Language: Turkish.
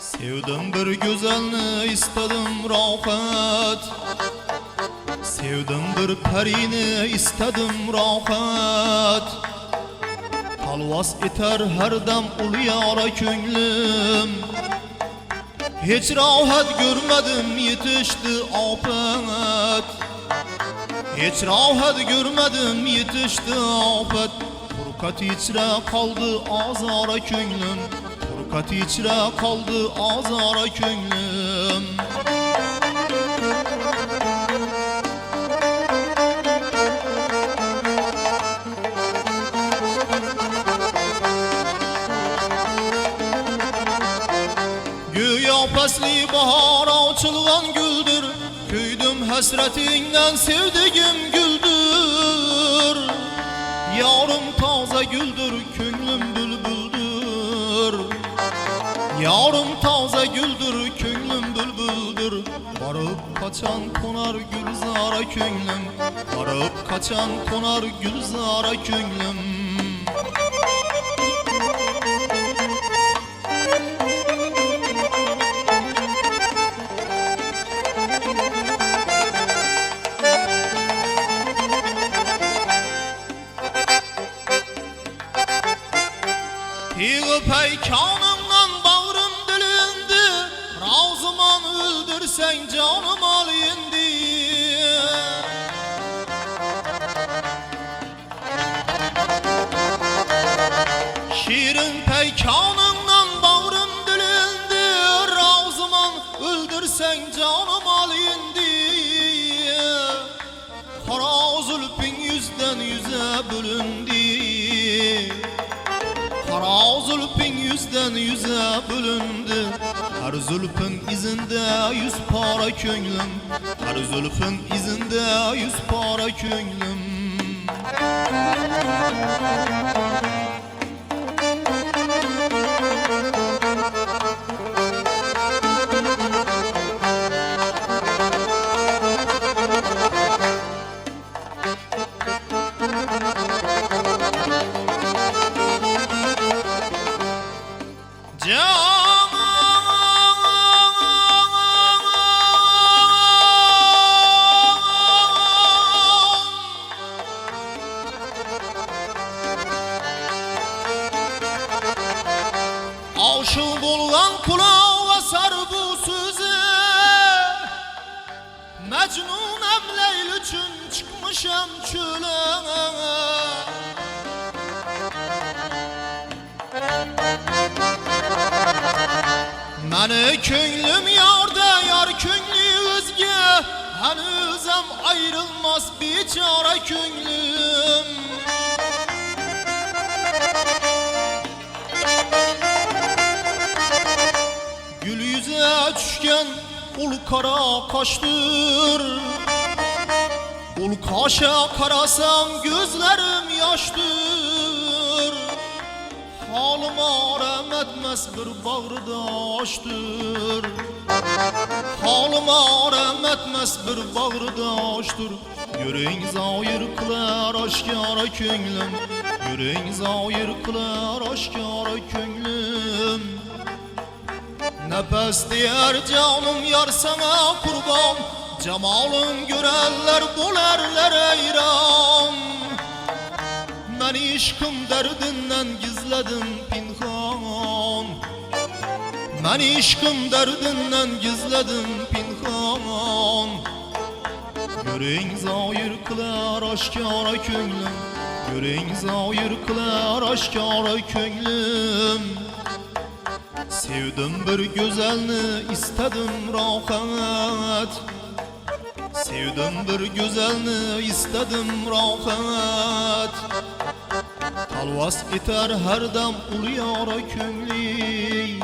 Sevdim bir güzelni istedim rahat, sevdim bir perini istedim rahat. Talvas eter her dem ulu yara könglim, hiç rahat görmedim yetişti afet. Hiç rahat görmedim yetişti afet. Furkat içre kaldı azara könglim, Furkat içre kaldı azara könglim. Güya pesli bahar açılgan güldür, köydüm hasretinden sevdiğim güldür. Yarım taze güldür, könglim bülbüldür. Yarım taze güldür, könglim bülbüldür. Varıp kaçan konar gülzara könglim, varıp kaçan konar gülzara könglim. Tiği peykanımdan bağrım dilindi, razıman öldürsen canım al indi. Şirin peykanımdan bağrım dilindi, razıman öldürsen canım al indi. Kara zülfün yüzden yüze bölündü, kara zülfün yüzden yüze bölündü. Her zülfün izinde yüz para könglim, her zülfün izinde yüz para könglim. Aşık bulgan kulağa sar bu sözü, Mecnun'em Leyl için çıkmışam çöle. Meni könglim yarda yar köngli özge, henüzem ayrılmaz biçare könglim. Gül yüze düşken ul kara kaştır, ul kaşa karasam gözlerim yaştır. Halıma rağm etmez bir bağırdaştır, halıma rağm etmez bir bağırdaştır. Yüreğin zahir kılar aşkara könglim, yüreğin zahir kılar aşkara könglim. Nefes diyer canım yar sana kurban, cemalın görenler bulerler eyran. Ben işkım derdinden gizledim pinhan, ben işkım derdinden gizledim pinhan. Yüreğin zahir kılar aşkara könglim, yüreğin zahir kılar aşkara könglim. Sevdim bir güzelni istedim rahat, sevdim bir güzelni istedim rahat. Talvas eter her dem ulu yara könglim.